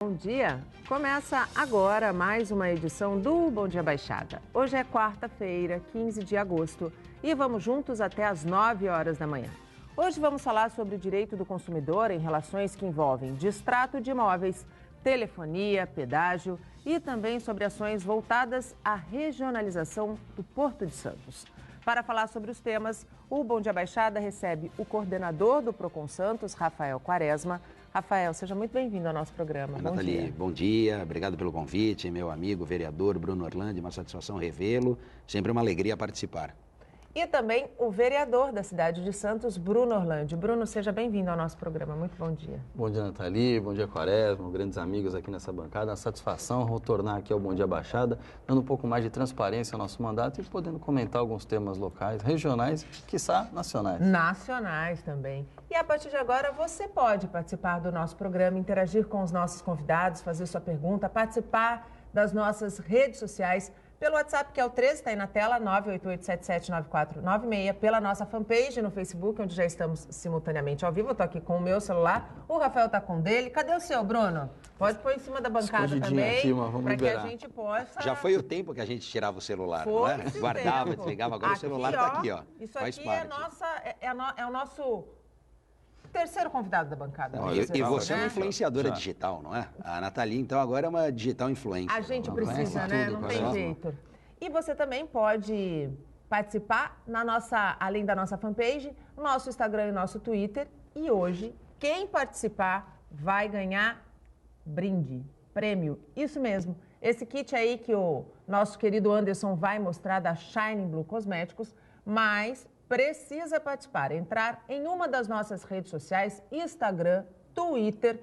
Bom dia! Começa agora mais uma edição do Bom Dia Baixada. Hoje é quarta-feira, 15 de agosto, e vamos juntos até às 9 horas da manhã. Hoje vamos falar sobre o direito do consumidor em relações que envolvem distrato de imóveis, telefonia, pedágio e também sobre ações voltadas à regionalização do Porto de Santos. Para falar sobre os temas, o Bom Dia Baixada recebe o coordenador do Procon Santos, Rafael Quaresma. Rafael, seja muito bem-vindo ao nosso programa. Bom Nathalie, dia. Bom dia, obrigado pelo convite, meu amigo vereador Bruno Orlandi, uma satisfação revê-lo, sempre uma alegria participar. E também o vereador da cidade de Santos, Bruno Orlandi. Bruno, seja bem-vindo ao nosso programa. Muito bom dia. Bom dia, Nathalie. Bom dia, Quaresma. Grandes amigos aqui nessa bancada. Uma satisfação retornar aqui ao Bom Dia Baixada, dando um pouco mais de transparência ao nosso mandato e podendo comentar alguns temas locais, regionais, quiçá nacionais. Nacionais também. E a partir de agora você pode participar do nosso programa, interagir com os nossos convidados, fazer sua pergunta, participar das nossas redes sociais, pelo WhatsApp, que é o 13, está aí na tela, 988779496, pela nossa fanpage no Facebook, onde já estamos simultaneamente ao vivo. Eu estou aqui com o meu celular, o Rafael está com o dele. Cadê o seu, Bruno? Pode pôr em cima da bancada também, para que a gente possa... Já foi o tempo que a gente tirava o celular, foi, não é? Guardava, tempo. desligava, agora aqui, o celular está aqui, ó. Isso faz aqui parte. é o nosso... terceiro convidado da bancada. E você é uma né? influenciadora digital, não é? A Nathalie, então, agora é uma digital influencer. A gente precisa, né? Tudo, Não tem jeito. E você também pode participar, além da nossa fanpage, nosso Instagram e nosso Twitter. E hoje, quem participar vai ganhar brinde, prêmio. Isso mesmo. Esse kit aí que o nosso querido Anderson vai mostrar da Shining Blue Cosméticos, mas... precisa participar, entrar em uma das nossas redes sociais, Instagram, Twitter,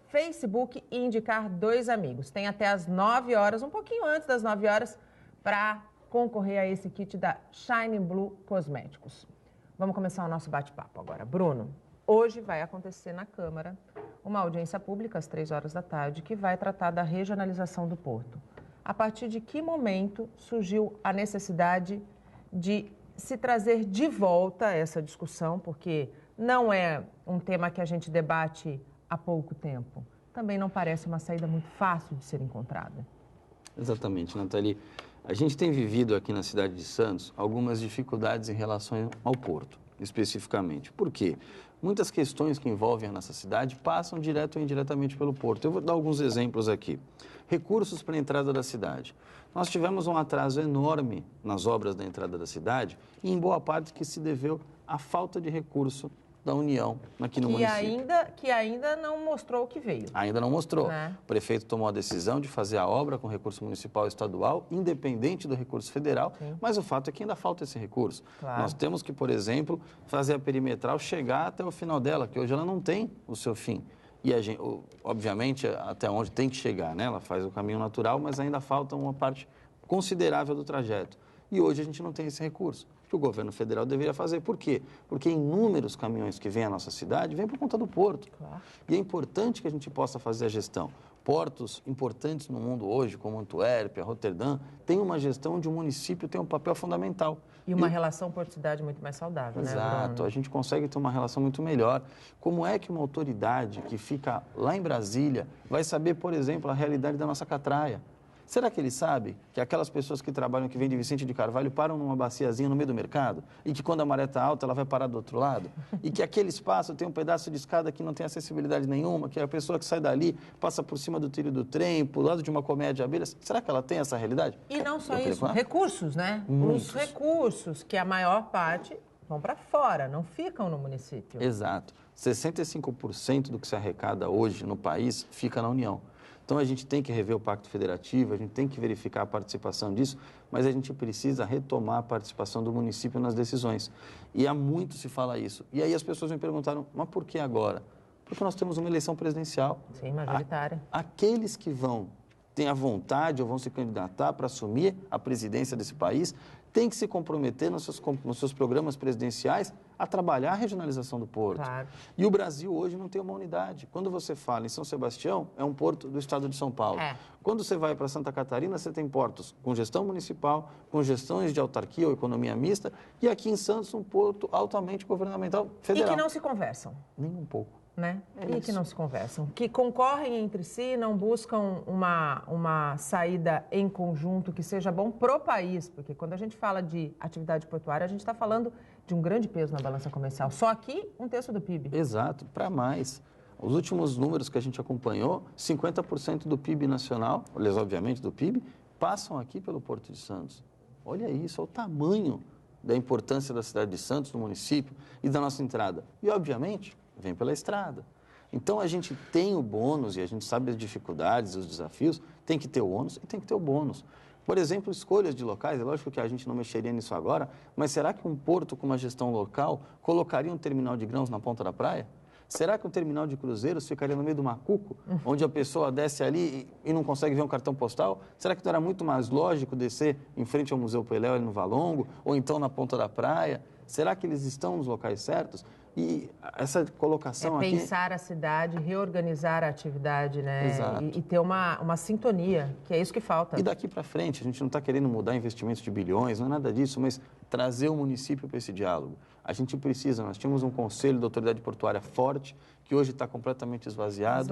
Facebook e indicar 2 amigos. Tem até às 9 horas, um pouquinho antes das 9 horas, para concorrer a esse kit da Shine Blue Cosméticos. Vamos começar o nosso bate-papo agora. Bruno, hoje vai acontecer na Câmara uma audiência pública às 3 horas da tarde que vai tratar da regionalização do Porto. A partir de que momento surgiu a necessidade de se trazer de volta essa discussão, porque não é um tema que a gente debate há pouco tempo. Também não parece uma saída muito fácil de ser encontrada. Exatamente, Nathalie. A gente tem vivido aqui na cidade de Santos algumas dificuldades em relação ao porto, especificamente. Por quê? Muitas questões que envolvem a nossa cidade passam direto ou indiretamente pelo porto. Eu vou dar alguns exemplos aqui. Recursos para a entrada da cidade. Nós tivemos um atraso enorme nas obras da entrada da cidade e em boa parte que se deveu à falta de recurso da União aqui no município. Que ainda não mostrou o que veio. Ainda não mostrou. Né? O prefeito tomou a decisão de fazer a obra com recurso municipal e estadual, independente do recurso federal, mas o fato é que ainda falta esse recurso. Claro. Nós temos que, por exemplo, fazer a perimetral chegar até o final dela, que hoje ela não tem o seu fim. E a gente, obviamente, até onde tem que chegar, né? Ela faz o caminho natural, mas ainda falta uma parte considerável do trajeto. E hoje a gente não tem esse recurso, que o governo federal deveria fazer. Por quê? Porque inúmeros caminhões que vêm à nossa cidade vêm por conta do porto. Claro. E é importante que a gente possa fazer a gestão. Portos importantes no mundo hoje, como Antuérpia, Roterdã, têm uma gestão onde o município tem um papel fundamental. E uma relação porto-cidade muito mais saudável, né, Bruno? Exato, a gente consegue ter uma relação muito melhor. Como é que uma autoridade que fica lá em Brasília vai saber, por exemplo, a realidade da nossa catraia? Será que ele sabe que aquelas pessoas que trabalham, que vêm de Vicente de Carvalho, param numa baciazinha no meio do mercado? E que quando a maré está alta, ela vai parar do outro lado? E que aquele espaço tem um pedaço de escada que não tem acessibilidade nenhuma, que a pessoa que sai dali passa por cima do trilho do trem, pro lado de uma colmeia de abelhas? Será que ela tem essa realidade? E não só isso, recursos, né? Muitos. Os recursos, que a maior parte vão para fora, não ficam no município. Exato. 65% do que se arrecada hoje no país fica na União. Então, a gente tem que rever o Pacto Federativo, a gente tem que verificar a participação disso, mas a gente precisa retomar a participação do município nas decisões. E há muito se fala isso. E aí as pessoas me perguntaram, mas por que agora? Porque nós temos uma eleição presidencial. Sim, majoritária. Aqueles que têm a vontade ou vão se candidatar para assumir a presidência desse país, têm que se comprometer nos seus programas presidenciais a trabalhar a regionalização do porto. Claro. E o Brasil hoje não tem uma unidade. Quando você fala em São Sebastião, é um porto do estado de São Paulo. Quando você vai para Santa Catarina, você tem portos com gestão municipal, com gestões de autarquia ou economia mista, e aqui em Santos um porto altamente governamental federal. E que não se conversam. Nem um pouco. né? E que não se conversam, que concorrem entre si, não buscam uma saída em conjunto que seja bom pro país, porque quando a gente fala de atividade portuária, a gente está falando de um grande peso na balança comercial. Só aqui, 1/3 do PIB. Exato, para mais. Os últimos números que a gente acompanhou, 50% do PIB nacional, aliás, obviamente do PIB, passam aqui pelo Porto de Santos. Olha isso, olha o tamanho da importância da cidade de Santos, do município e da nossa entrada. E, obviamente, vem pela estrada. Então, a gente tem o bônus e a gente sabe as dificuldades, os desafios, tem que ter o ônus e tem que ter o bônus. Por exemplo, escolhas de locais, é lógico que a gente não mexeria nisso agora, mas será que um porto com uma gestão local colocaria um terminal de grãos na ponta da praia? Será que um terminal de cruzeiros ficaria no meio do macuco, onde a pessoa desce ali e não consegue ver um cartão postal? Será que não era muito mais lógico descer em frente ao Museu Pelé, ali no Valongo, ou então na ponta da praia? Será que eles estão nos locais certos? E essa colocação aqui... pensar a cidade, reorganizar a atividade, né? Exato. E ter uma sintonia, que é isso que falta. E daqui para frente, a gente não está querendo mudar investimentos de bilhões, não é nada disso, mas trazer o município para esse diálogo. A gente precisa, nós tínhamos um conselho da autoridade portuária forte, que hoje está completamente esvaziado.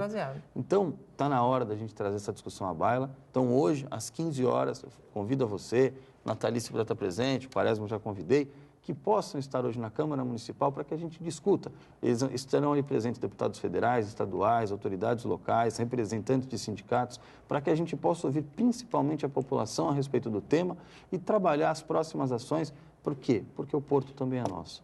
Então, está na hora da gente trazer essa discussão à baila. Então, hoje, às 15 horas, eu convido a você, Natalice para estar presente, o Quaresma já convidei, que possam estar hoje na Câmara Municipal para que a gente discuta. Eles estarão ali presentes deputados federais, estaduais, autoridades locais, representantes de sindicatos, para que a gente possa ouvir principalmente a população a respeito do tema e trabalhar as próximas ações. Por quê? Porque o porto também é nosso.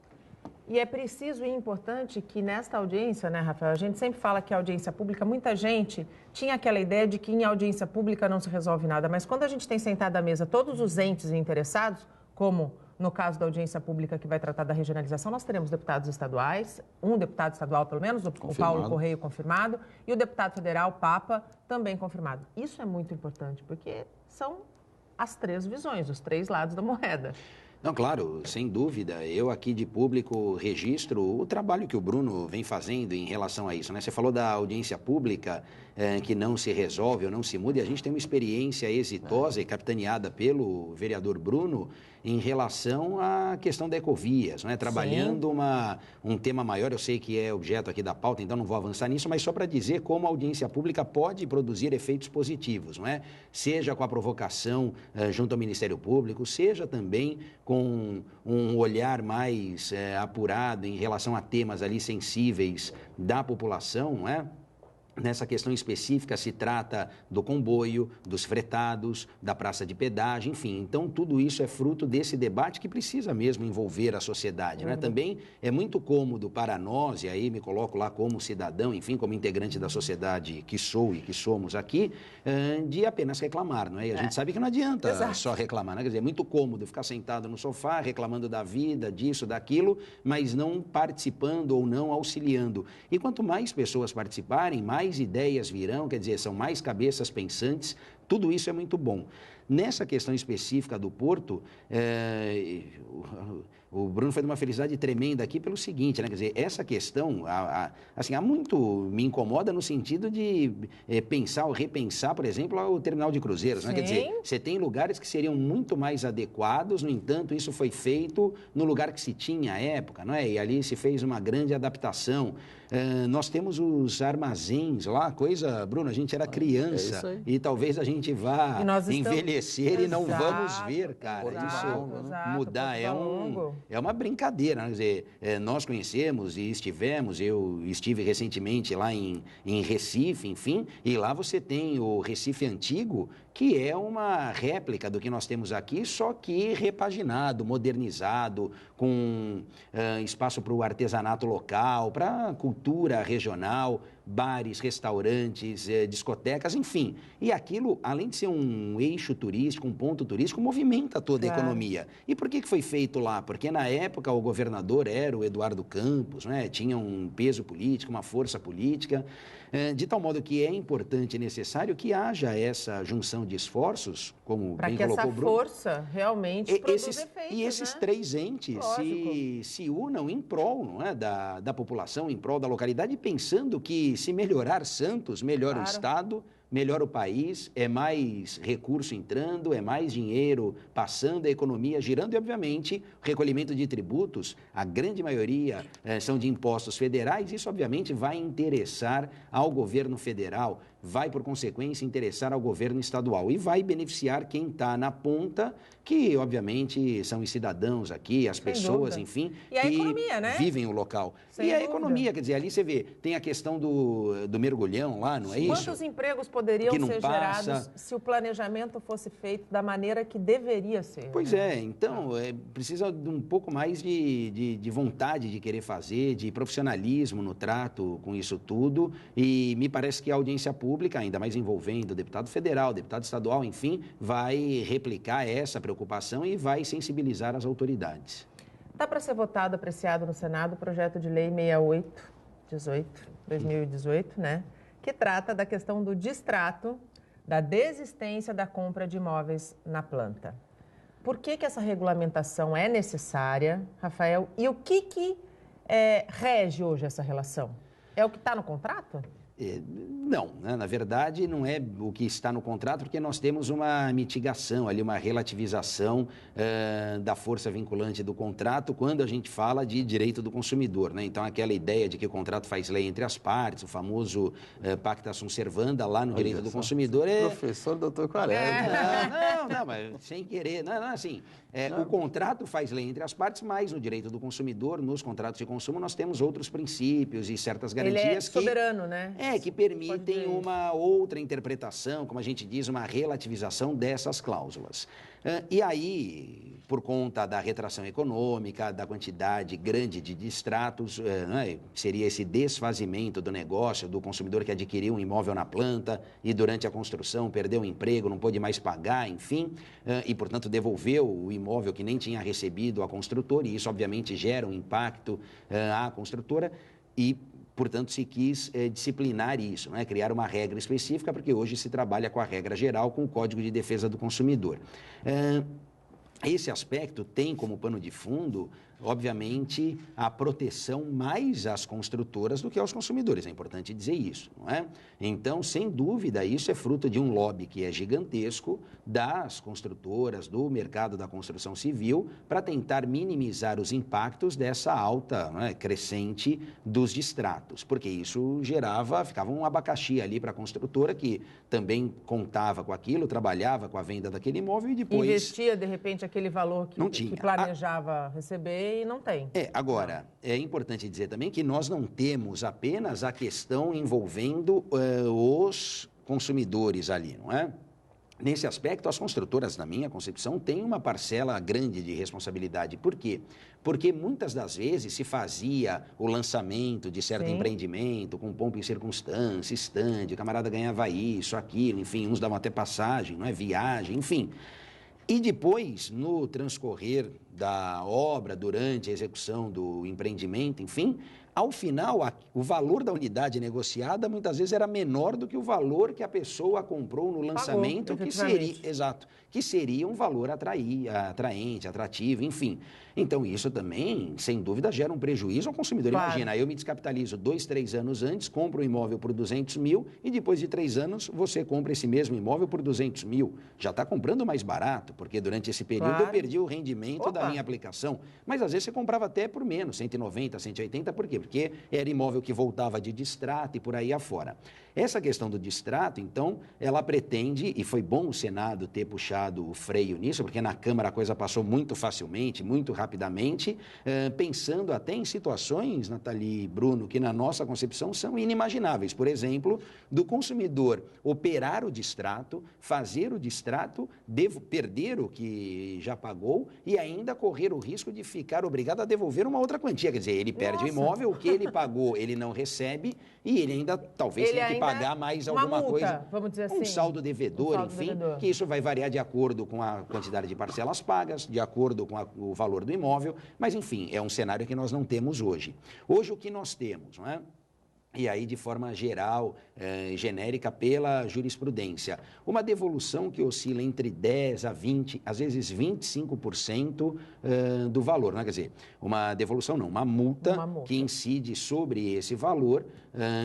E é preciso e importante que nesta audiência, né, Rafael, a gente sempre fala que a audiência pública, muita gente tinha aquela ideia de que em audiência pública não se resolve nada, mas quando a gente tem sentado à mesa todos os entes interessados, como no caso da audiência pública que vai tratar da regionalização, nós teremos deputados estaduais, um deputado estadual pelo menos, o Paulo Correia confirmado, e o deputado federal, Papa, também confirmado. Isso é muito importante, porque são as três visões, os três lados da moeda. Não, claro, sem dúvida. Eu aqui de público registro o trabalho que o Bruno vem fazendo em relação a isso, né? Você falou da audiência pública que não se resolve ou não se muda, e a gente tem uma experiência exitosa e capitaneada pelo vereador Bruno em relação à questão da Ecovias, né? Trabalhando um tema maior, eu sei que é objeto aqui da pauta, então não vou avançar nisso, mas só para dizer como a audiência pública pode produzir efeitos positivos, não é? Seja com a provocação junto ao Ministério Público, seja também com um olhar mais apurado em relação a temas ali sensíveis da população, não é? Nessa questão específica se trata do comboio, dos fretados, da praça de pedágio, enfim. Então, tudo isso é fruto desse debate que precisa mesmo envolver a sociedade, né? Também é muito cômodo para nós, e aí me coloco lá como cidadão, enfim, como integrante da sociedade que sou e que somos aqui, de apenas reclamar, não é? E a gente sabe que não adianta só reclamar, né? Quer dizer, é muito cômodo ficar sentado no sofá, reclamando da vida, disso, daquilo, mas não participando ou não auxiliando. E quanto mais pessoas participarem, mais ideias virão, quer dizer, são mais cabeças pensantes, tudo isso é muito bom. Nessa questão específica do Porto, o Bruno foi de uma felicidade tremenda aqui pelo seguinte, né? Quer dizer, essa questão, assim, há muito me incomoda no sentido de pensar ou repensar, por exemplo, o terminal de cruzeiros, né? Quer dizer, você tem lugares que seriam muito mais adequados, no entanto, isso foi feito no lugar que se tinha à época, não é? E ali se fez uma grande adaptação. Nós temos os armazéns lá, coisa, Bruno, a gente era criança e talvez a gente vá envelhecer e não vamos ver, cara. Isso mudar é uma brincadeira, né? Quer dizer, nós conhecemos e estivemos, eu estive recentemente lá em Recife, enfim, e lá você tem o Recife Antigo, que é uma réplica do que nós temos aqui, só que repaginado, modernizado, com espaço para o artesanato local, para a cultura regional, bares, restaurantes, discotecas, enfim. E aquilo, além de ser um eixo turístico, um ponto turístico, movimenta toda a economia. E por que foi feito lá? Porque na época o governador era o Eduardo Campos, né? Tinha um peso político, uma força política, de tal modo que é importante e necessário que haja essa junção de esforços, como bem colocou o Bruno. Para que essa força realmente produza efeitos, e esses três entes se unam em prol, não é, da população, em prol da localidade, pensando que se melhorar Santos, melhora o Estado, melhor o país, é mais recurso entrando, é mais dinheiro passando, a economia girando e, obviamente, o recolhimento de tributos, a grande maioria são de impostos federais, isso, obviamente, vai interessar ao governo federal, vai, por consequência, interessar ao governo estadual e vai beneficiar quem está na ponta, que, obviamente, são os cidadãos aqui, as pessoas, enfim, e a que economia, né? vivem o local. Sem e a dúvida. economia, quer dizer, ali você vê, tem a questão do mergulhão lá, não é isso? Quantos empregos poderiam Que não ser passa. gerados se o planejamento fosse feito da maneira que deveria ser? Pois né? é, então, precisa de um pouco mais de vontade de querer fazer, de profissionalismo no trato com isso tudo, e me parece que a audiência pública, ainda mais envolvendo deputado federal, deputado estadual, enfim, vai replicar essa preocupação e vai sensibilizar as autoridades. Está para ser votado, apreciado no Senado, o projeto de lei 68/2018, né? Que trata da questão do distrato, da desistência da compra de imóveis na planta. Por que essa regulamentação é necessária, Rafael? E o que rege hoje essa relação? É o que está no contrato? Não, né? Na verdade não é o que está no contrato, porque nós temos uma mitigação ali, uma relativização da força vinculante do contrato quando a gente fala de direito do consumidor, né? Então aquela ideia de que o contrato faz lei entre as partes, o famoso pacta sunt servanda lá no direito do consumidor Professor Dr. Quaresma. Não, mas sem querer, não, assim, o contrato faz lei entre as partes, mas no direito do consumidor, nos contratos de consumo, nós temos outros princípios e certas garantias Ele é soberano, né? que permitem uma outra interpretação, como a gente diz, uma relativização dessas cláusulas. E aí, por conta da retração econômica, da quantidade grande de distratos, seria esse desfazimento do negócio, do consumidor que adquiriu um imóvel na planta e durante a construção perdeu o emprego, não pôde mais pagar, enfim, e, portanto, devolveu o imóvel que nem tinha recebido à construtora, e isso, obviamente, gera um impacto à construtora e, portanto, se quis disciplinar isso, né? Criar uma regra específica, porque hoje se trabalha com a regra geral, com o Código de Defesa do Consumidor. Esse aspecto tem como pano de fundo, obviamente, a proteção mais às construtoras do que aos consumidores. É importante dizer isso, não é? Então, sem dúvida, isso é fruto de um lobby que é gigantesco das construtoras, do mercado da construção civil, para tentar minimizar os impactos dessa alta, crescente dos distratos, porque isso ficava um abacaxi ali para a construtora que também contava com aquilo, trabalhava com a venda daquele imóvel e depois... Investia, de repente, aquele valor que planejava receber e não tem. Agora, é importante dizer também que nós não temos apenas a questão envolvendo os consumidores ali, não é? Nesse aspecto, as construtoras, na minha concepção, têm uma parcela grande de responsabilidade. Por quê? Porque muitas das vezes se fazia o lançamento de certo empreendimento com pompa em circunstância, stand, o camarada ganhava isso, aquilo, enfim, uns davam até passagem, não é? Viagem, enfim. E depois, no transcorrer da obra, durante a execução do empreendimento, enfim, ao final, o valor da unidade negociada muitas vezes era menor do que o valor que a pessoa comprou no lançamento, que seria um valor atraente, atrativo, enfim. Então, isso também, sem dúvida, gera um prejuízo ao consumidor. Claro. Imagina, eu me descapitalizo 2, 3 anos antes, compro um imóvel por 200 mil e depois de 3 anos você compra esse mesmo imóvel por 200 mil. Já está comprando mais barato, porque durante esse período eu perdi o rendimento da minha aplicação. Mas às vezes você comprava até por menos, 190, 180, por quê? Porque era imóvel que voltava de distrato e por aí afora. Essa questão do distrato, então, ela pretende, e foi bom o Senado ter puxado o freio nisso, porque na Câmara a coisa passou muito facilmente, muito rapidamente, pensando até em situações, Nathalie e Bruno, que na nossa concepção são inimagináveis. Por exemplo, do consumidor operar o distrato, fazer o distrato, perder o que já pagou e ainda correr o risco de ficar obrigado a devolver uma outra quantia. Quer dizer, ele perde o imóvel, o que ele pagou ele não recebe e ele ainda talvez tenha que pagar mais alguma multa, coisa, vamos dizer assim, um saldo devedor, enfim, que isso vai variar de acordo com a quantidade de parcelas pagas, de acordo com o valor do imóvel, mas enfim, é um cenário que nós não temos hoje. Hoje o que nós temos, não é? e aí de forma geral, genérica, pela jurisprudência. Uma devolução que oscila entre 10% a 20%, às vezes 25% do valor, né? Quer dizer, uma devolução não, uma multa que incide sobre esse valor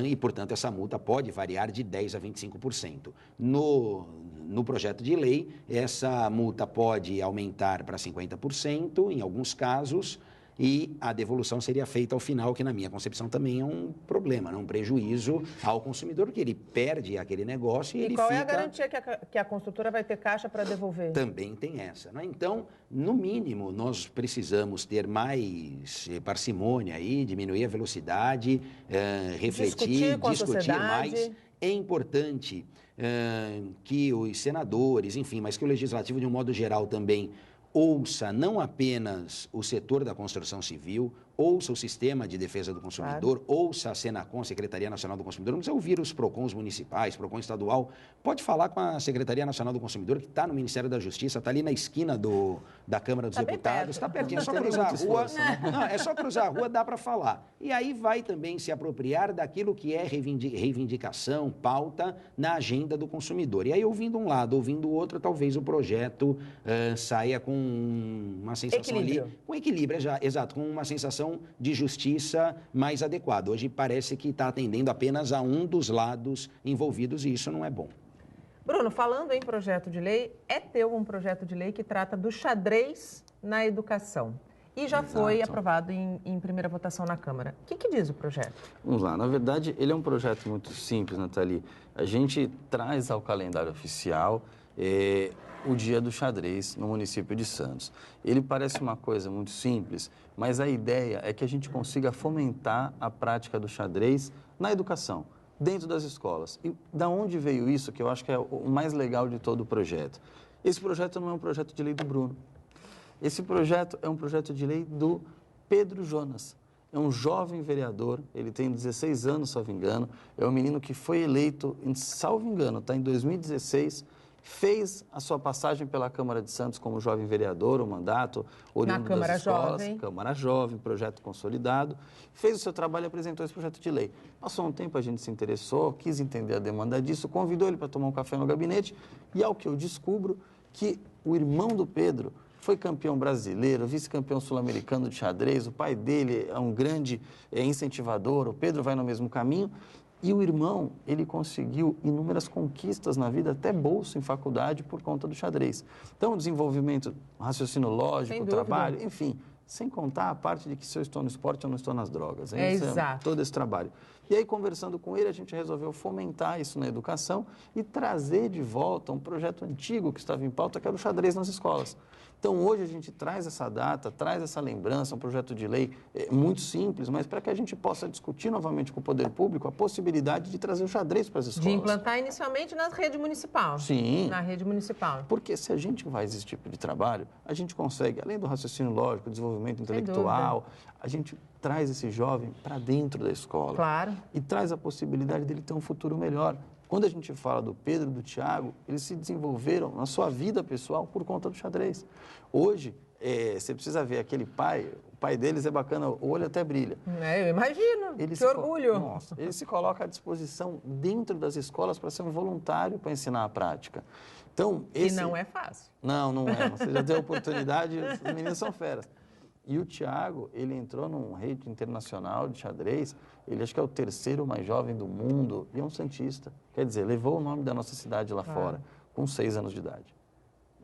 e, portanto, essa multa pode variar de 10% a 25%. No projeto de lei, essa multa pode aumentar para 50% em alguns casos, e a devolução seria feita ao final, que na minha concepção também é um problema, um prejuízo ao consumidor, porque ele perde aquele negócio e ele qual fica... é a garantia que a construtora vai ter caixa para devolver? Também tem essa, né? Então, no mínimo, nós precisamos ter mais parcimônia aí, diminuir a velocidade, refletir, discutir mais. É importante que os senadores, enfim, mas que o legislativo, de um modo geral, também ouça não apenas o setor da construção civil, ouça o Sistema de Defesa do Consumidor, ouça a Senacom, Secretaria Nacional do Consumidor, não precisa ouvir os PROCONs municipais, PROCON estadual, pode falar com a Secretaria Nacional do Consumidor, que está no Ministério da Justiça, está ali na esquina da Câmara dos Deputados, está pertinho, é só cruzar a rua, não, é só cruzar a rua, dá para falar. E aí vai também se apropriar daquilo que é reivindicação, pauta na agenda do consumidor. E aí, ouvindo um lado, ouvindo o outro, talvez o projeto saia com uma sensação ali, com equilíbrio, exato, com uma sensação de justiça mais adequada. Hoje parece que está atendendo apenas a um dos lados envolvidos e isso não é bom. Bruno, falando em projeto de lei, é teu um projeto de lei que trata do xadrez na educação. E já foi aprovado em primeira votação na Câmara. O que diz o projeto? Vamos lá. Na verdade, ele é um projeto muito simples, Nathalie. A gente traz ao calendário oficial o Dia do Xadrez no município de Santos. Ele parece uma coisa muito simples, mas a ideia é que a gente consiga fomentar a prática do xadrez na educação, dentro das escolas. E da onde veio isso, que eu acho que é o mais legal de todo o projeto? Esse projeto não é um projeto de lei do Bruno. Esse projeto é um projeto de lei do Pedro Jonas. É um jovem vereador, ele tem 16 anos, salvo engano, é um menino que foi eleito, salvo engano, está em 2016, fez a sua passagem pela Câmara de Santos como jovem vereador, o mandato oriundo das escolas, Câmara Jovem, projeto consolidado, fez o seu trabalho e apresentou esse projeto de lei. Passou um tempo, a gente se interessou, quis entender a demanda disso, convidou ele para tomar um café no gabinete e, ao que eu descubro, que o irmão do Pedro foi campeão brasileiro, vice-campeão sul-americano de xadrez, o pai dele é um grande incentivador, o Pedro vai no mesmo caminho. E o irmão, ele conseguiu inúmeras conquistas na vida, até bolsa em faculdade por conta do xadrez. Então, o desenvolvimento, raciocínio lógico, trabalho, enfim, sem contar a parte de que se eu estou no esporte, eu não estou nas drogas. Exato. Todo esse trabalho. E aí, conversando com ele, a gente resolveu fomentar isso na educação e trazer de volta um projeto antigo que estava em pauta, que era o xadrez nas escolas. Então, hoje a gente traz essa data, traz essa lembrança, um projeto de lei muito simples, mas para que a gente possa discutir novamente com o poder público a possibilidade de trazer o xadrez para as escolas. De implantar inicialmente na rede municipal. Sim. Na rede municipal. Porque se a gente faz esse tipo de trabalho, a gente consegue, além do raciocínio lógico, desenvolvimento intelectual, a gente traz esse jovem para dentro da escola. Claro. E traz a possibilidade dele ter um futuro melhor. Quando a gente fala do Pedro e do Tiago, eles se desenvolveram na sua vida pessoal por conta do xadrez. Hoje, você precisa ver aquele pai, o pai deles é bacana, o olho até brilha. Eu imagino, que orgulho. Nossa, ele se coloca à disposição dentro das escolas para ser um voluntário para ensinar a prática. Então, E não é fácil. Não é. Você já tem a oportunidade, os meninos são feras. E o Tiago, ele entrou num rede internacional de xadrez, ele acho que é o terceiro mais jovem do mundo e é um santista. Quer dizer, levou o nome da nossa cidade lá fora, com 6 anos de idade.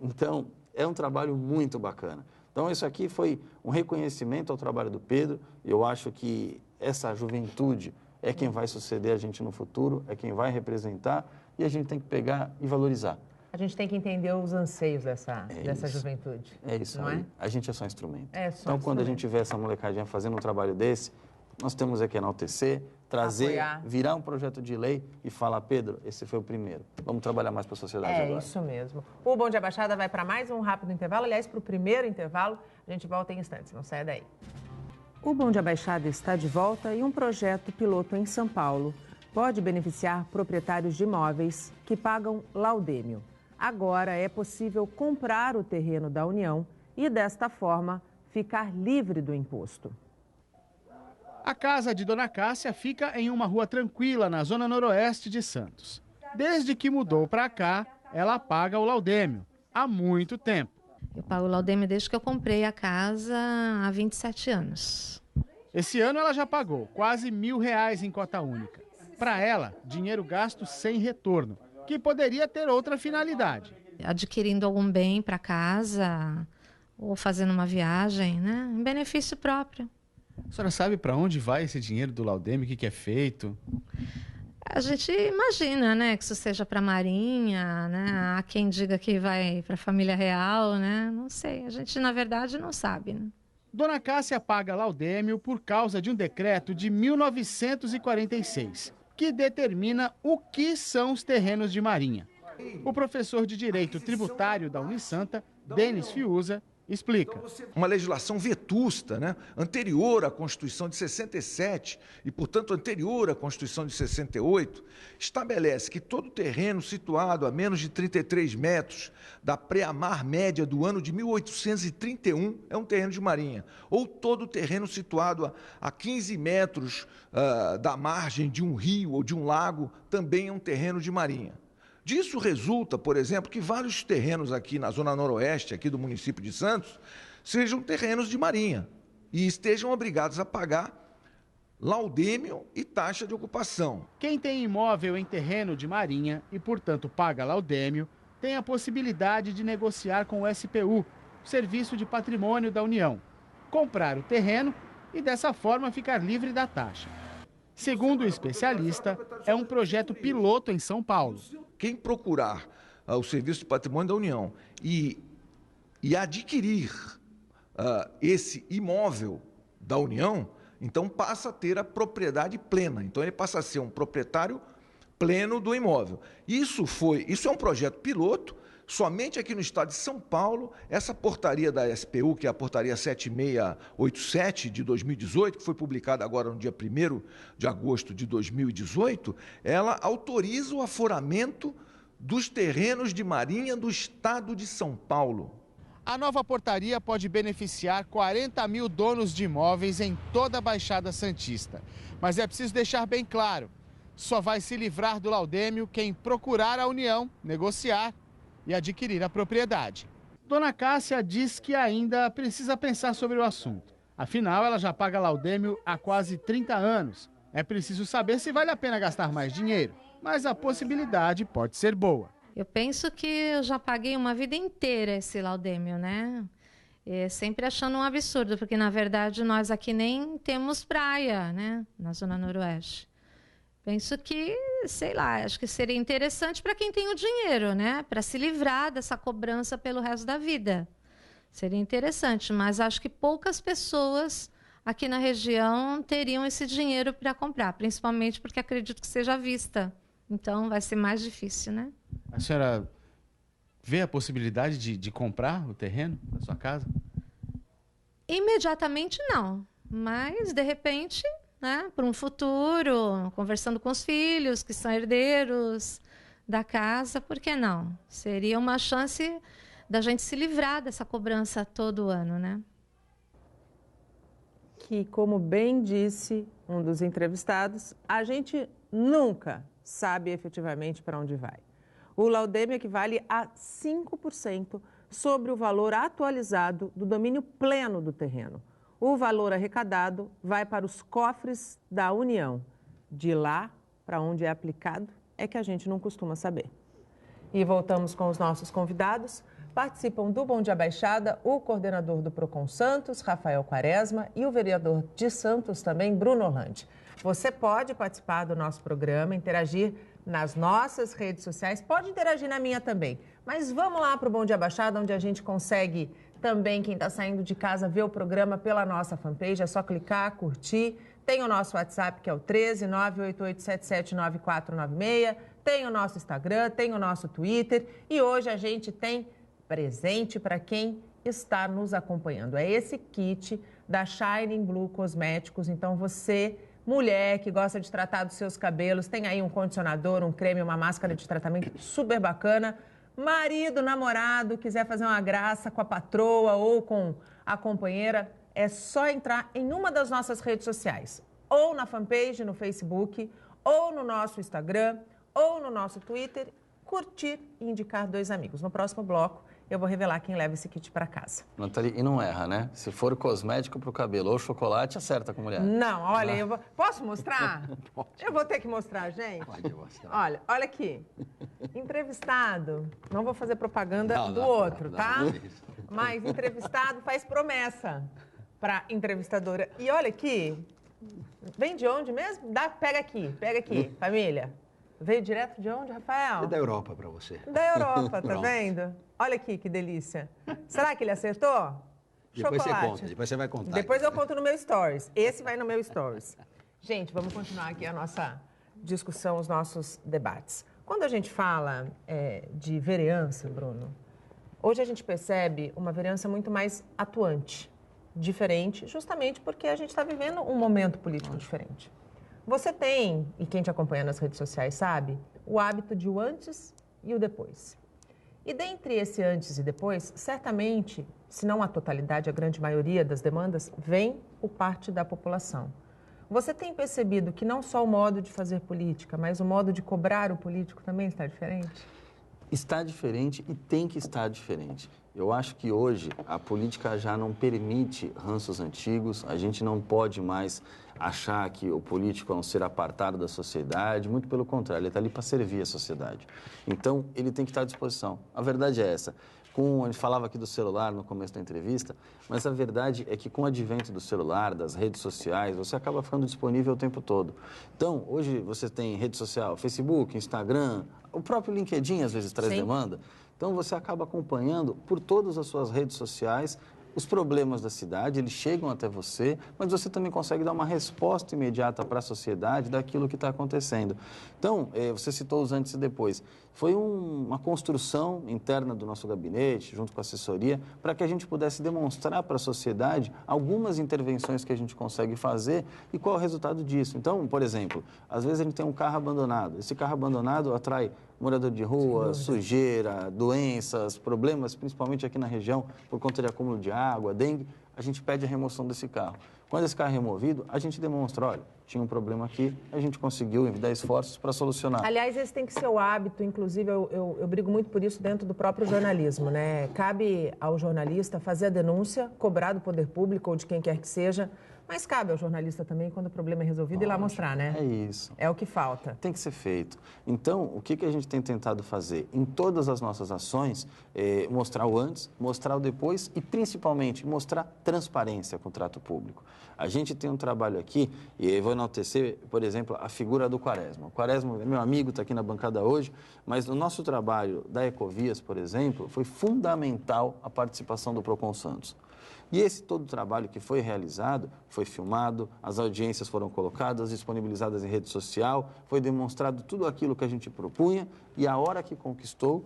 Então, é um trabalho muito bacana. Então, isso aqui foi um reconhecimento ao trabalho do Pedro. Eu acho que essa juventude é quem vai suceder a gente no futuro, é quem vai representar e a gente tem que pegar e valorizar. A gente tem que entender os anseios dessa juventude. É isso, não é? A gente é só instrumento. Então, quando a gente vê essa molecadinha fazendo um trabalho desse, nós temos que enaltecer, trazer, apoiar, virar um projeto de lei e falar, Pedro, esse foi o primeiro. Vamos trabalhar mais para a sociedade agora. É isso mesmo. O Bom Dia Baixada vai para mais um rápido intervalo. Aliás, para o primeiro intervalo, a gente volta em instantes. Não saia daí. O Bom Dia Baixada está de volta e um projeto piloto em São Paulo pode beneficiar proprietários de imóveis que pagam laudêmio. Agora é possível comprar o terreno da União e, desta forma, ficar livre do imposto. A casa de Dona Cássia fica em uma rua tranquila, na zona noroeste de Santos. Desde que mudou para cá, ela paga o laudêmio, há muito tempo. Eu pago o laudêmio desde que eu comprei a casa há 27 anos. Esse ano ela já pagou quase R$1.000 em cota única. Para ela, dinheiro gasto sem retorno, que poderia ter outra finalidade. Adquirindo algum bem para casa ou fazendo uma viagem, né? Em benefício próprio. A senhora sabe para onde vai esse dinheiro do laudêmio, o que é feito? A gente imagina, né, que isso seja para a Marinha, né? Há quem diga que vai para a família real, né? Não sei, a gente na verdade não sabe, né? Dona Cássia paga laudêmio por causa de um decreto de 1946, que determina o que são os terrenos de Marinha. O professor de Direito Tributário da Unisanta, Denis Fiuza, explica. Uma legislação vetusta, né? Anterior à Constituição de 67 e, portanto, anterior à Constituição de 68, estabelece que todo terreno situado a menos de 33 metros da pré-mar média do ano de 1831 é um terreno de marinha, ou todo terreno situado a 15 metros da margem de um rio ou de um lago também é um terreno de marinha. Disso resulta, por exemplo, que vários terrenos aqui na zona noroeste, aqui do município de Santos, sejam terrenos de marinha e estejam obrigados a pagar laudêmio e taxa de ocupação. Quem tem imóvel em terreno de marinha e, portanto, paga laudêmio, tem a possibilidade de negociar com o SPU, Serviço de Patrimônio da União, comprar o terreno e, dessa forma, ficar livre da taxa. Segundo o especialista, é um projeto piloto em São Paulo. Quem procurar o Serviço de Patrimônio da União e adquirir esse imóvel da União, então passa a ter a propriedade plena. Então ele passa a ser um proprietário pleno do imóvel. Isso é um projeto piloto. Somente aqui no estado de São Paulo, essa portaria da SPU, que é a portaria 7687 de 2018, que foi publicada agora no dia 1º de agosto de 2018, ela autoriza o aforamento dos terrenos de marinha do estado de São Paulo. A nova portaria pode beneficiar 40 mil donos de imóveis em toda a Baixada Santista. Mas é preciso deixar bem claro, só vai se livrar do laudêmio quem procurar a União, negociar e adquirir a propriedade. Dona Cássia diz que ainda precisa pensar sobre o assunto. Afinal, ela já paga laudêmio há quase 30 anos. É preciso saber se vale a pena gastar mais dinheiro, mas a possibilidade pode ser boa. Eu penso que eu já paguei uma vida inteira esse laudêmio, né? Sempre achando um absurdo, porque na verdade nós aqui nem temos praia, né? Na zona noroeste. Penso que, sei lá, acho que seria interessante para quem tem o dinheiro, né? Para se livrar dessa cobrança pelo resto da vida. Seria interessante, mas acho que poucas pessoas aqui na região teriam esse dinheiro para comprar, principalmente porque acredito que seja à vista. Então vai ser mais difícil, né? A senhora vê a possibilidade de comprar o terreno da sua casa? Imediatamente não, mas de repente, né, para um futuro, conversando com os filhos que são herdeiros da casa, por que não? Seria uma chance da gente se livrar dessa cobrança todo ano, né? Que, como bem disse um dos entrevistados, a gente nunca sabe efetivamente para onde vai. O laudêmio equivale a 5% sobre o valor atualizado do domínio pleno do terreno. O valor arrecadado vai para os cofres da União. De lá para onde é aplicado é que a gente não costuma saber. E voltamos com os nossos convidados. Participam do Bom Dia Baixada o coordenador do Procon Santos, Rafael Quaresma, e o vereador de Santos também, Bruno Orlandi. Você pode participar do nosso programa, interagir nas nossas redes sociais, pode interagir na minha também. Mas vamos lá para o Bom Dia Baixada, onde a gente consegue também, quem está saindo de casa, ver o programa pela nossa fanpage. É só clicar, curtir. Tem o nosso WhatsApp, que é o 13988779496. Tem o nosso Instagram, tem o nosso Twitter. E hoje a gente tem presente para quem está nos acompanhando. É esse kit da Shining Blue Cosméticos. Então você, mulher que gosta de tratar dos seus cabelos, tem aí um condicionador, um creme, uma máscara de tratamento super bacana. Marido, namorado, quiser fazer uma graça com a patroa ou com a companheira, é só entrar em uma das nossas redes sociais. ou na fanpage no Facebook, ou no nosso Instagram, ou no nosso Twitter, curtir e indicar 2 amigos. No próximo bloco, eu vou revelar quem leva esse kit para casa. Nathalie, e não erra, né? Se for cosmético para o cabelo ou chocolate, acerta com mulher. Não, olha, eu vou... Posso mostrar? Eu vou ter que mostrar, gente. Pode mostrar. Olha aqui. Entrevistado, não vou fazer propaganda do Não, outro, não, tá? não. Mas entrevistado faz promessa para entrevistadora. E olha aqui, vem de onde mesmo? Pega aqui, família. Veio direto de onde, Rafael? É da Europa para você. Da Europa, tá Pronto. vendo? Olha aqui que delícia. Será que ele acertou? Depois Chocolate. você conta, depois você vai contar. Depois eu conto no meu Stories. Esse vai no meu Stories. Gente, vamos continuar aqui a nossa discussão, os nossos debates. Quando a gente fala de vereança, Bruno, hoje a gente percebe uma vereança muito mais atuante, diferente, justamente porque a gente está vivendo um momento político diferente. Você tem, e quem te acompanha nas redes sociais sabe, o hábito de o antes e o depois. E dentre esse antes e depois, certamente, se não a totalidade, a grande maioria das demandas, vem por parte da população. Você tem percebido que não só o modo de fazer política, mas o modo de cobrar o político também está diferente? Está diferente e tem que estar diferente. Eu acho que hoje a política já não permite ranços antigos, a gente não pode mais achar que o político é um ser apartado da sociedade, muito pelo contrário, ele está ali para servir a sociedade. Então, ele tem que estar à disposição. A verdade é essa. A gente falava aqui do celular no começo da entrevista, mas a verdade é que com o advento do celular, das redes sociais, você acaba ficando disponível o tempo todo. Então, hoje você tem rede social, Facebook, Instagram, o próprio LinkedIn às vezes traz demanda. Então, você acaba acompanhando por todas as suas redes sociais os problemas da cidade, eles chegam até você, mas você também consegue dar uma resposta imediata para a sociedade daquilo que está acontecendo. Então, você citou os antes e depois. Foi uma construção interna do nosso gabinete, junto com a assessoria, para que a gente pudesse demonstrar para a sociedade algumas intervenções que a gente consegue fazer e qual é o resultado disso. Então, por exemplo, às vezes a gente tem um carro abandonado. Esse carro abandonado atrai morador de rua, sujeira, doenças, problemas, principalmente aqui na região, por conta de acúmulo de água, dengue, a gente pede a remoção desse carro. Quando esse carro é removido, a gente demonstra, olha, tinha um problema aqui, a gente conseguiu envidar esforços para solucionar. Aliás, esse tem que ser o hábito, inclusive eu brigo muito por isso dentro do próprio jornalismo, né? Cabe ao jornalista fazer a denúncia, cobrar do poder público ou de quem quer que seja, mas cabe ao jornalista também, quando o problema é resolvido, ir lá mostrar, né? É isso. É o que falta. Tem que ser feito. Então, o que a gente tem tentado fazer? Em todas as nossas ações, mostrar o antes, mostrar o depois e, principalmente, mostrar transparência com o trato público. A gente tem um trabalho aqui, e eu vou enaltecer, por exemplo, a figura do Quaresma. O Quaresma é meu amigo, está aqui na bancada hoje, mas no nosso trabalho da Ecovias, por exemplo, foi fundamental a participação do Procon Santos. E esse todo o trabalho que foi realizado, foi filmado, as audiências foram colocadas, disponibilizadas em rede social, foi demonstrado tudo aquilo que a gente propunha e a hora que conquistou,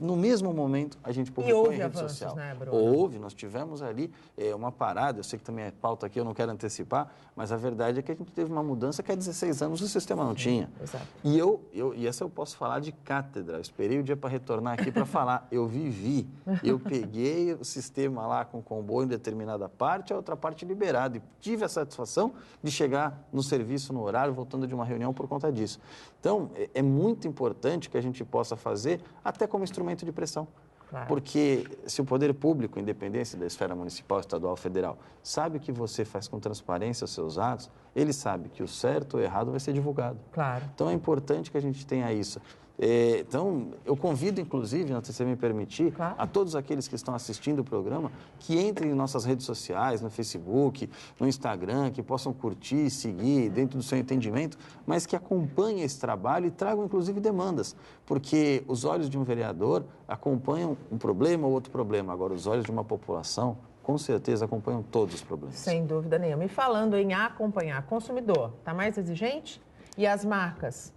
no mesmo momento, a gente publicou em rede social. Né, Bruno? Houve, nós tivemos ali uma parada, eu sei que também é pauta aqui, eu não quero antecipar, mas a verdade é que a gente teve uma mudança que há 16 anos o sistema não tinha. Exato. E essa eu posso falar de cátedra, eu esperei o dia para retornar aqui para falar, eu vivi, eu peguei o sistema lá com comboio em determinada parte, a outra parte liberada, e tive a satisfação de chegar no serviço no horário, voltando de uma reunião por conta disso. Então, é muito importante que a gente possa fazer até como instrumento de pressão. Claro. Porque se o poder público, independente da esfera municipal, estadual, federal, sabe que você faz com transparência os seus atos, ele sabe que o certo ou errado vai ser divulgado. Claro. Então, é importante que a gente tenha isso. Então, eu convido, inclusive, se você me permitir, claro, a todos aqueles que estão assistindo o programa, que entrem em nossas redes sociais, no Facebook, no Instagram, que possam curtir, seguir dentro do seu entendimento, mas que acompanhem esse trabalho e tragam, inclusive, demandas, porque os olhos de um vereador acompanham um problema ou outro problema, agora os olhos de uma população, com certeza, acompanham todos os problemas. Sem dúvida nenhuma. E falando em acompanhar, consumidor, está mais exigente? E as marcas?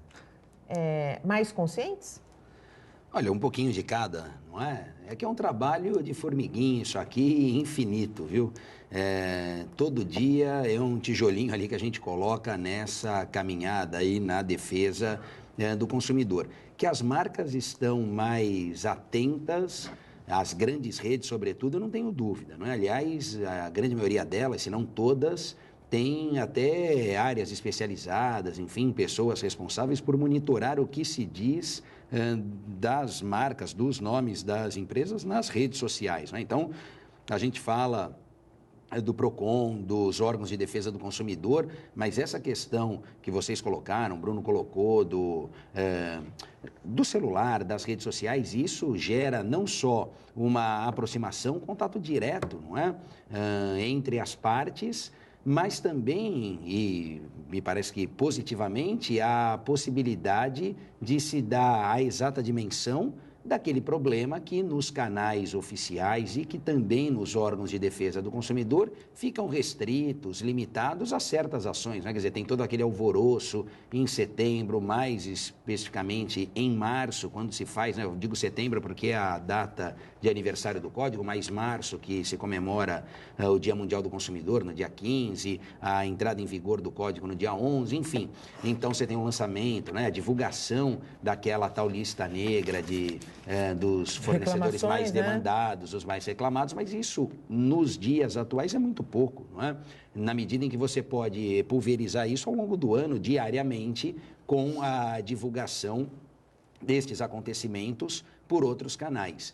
Mais conscientes? Olha, um pouquinho de cada, não é? É que é um trabalho de formiguinha, isso aqui, infinito, viu? Todo dia é um tijolinho ali que a gente coloca nessa caminhada aí na defesa do consumidor. Que as marcas estão mais atentas, as grandes redes, sobretudo, eu não tenho dúvida, não é? Aliás, a grande maioria delas, se não todas, tem até áreas especializadas, enfim, pessoas responsáveis por monitorar o que se diz das marcas, dos nomes das empresas nas redes sociais, né? Então, a gente fala do PROCON, dos órgãos de defesa do consumidor, mas essa questão que vocês colocaram, o Bruno colocou, do celular, das redes sociais, isso gera não só uma aproximação, contato direto, não é? Entre as partes, mas também, e me parece que positivamente, a possibilidade de se dar a exata dimensão daquele problema que nos canais oficiais e que também nos órgãos de defesa do consumidor ficam restritos, limitados a certas ações, né? Quer dizer, tem todo aquele alvoroço em setembro, mais especificamente em março, quando se faz, né? Eu digo setembro porque é a data de aniversário do Código, mas março que se comemora o Dia Mundial do Consumidor no dia 15, a entrada em vigor do Código no dia 11, enfim. Então você tem o lançamento, né? A divulgação daquela tal lista negra dos fornecedores mais demandados, os mais reclamados, mas isso nos dias atuais é muito pouco, não é? Na medida em que você pode pulverizar isso ao longo do ano, diariamente, com a divulgação destes acontecimentos por outros canais.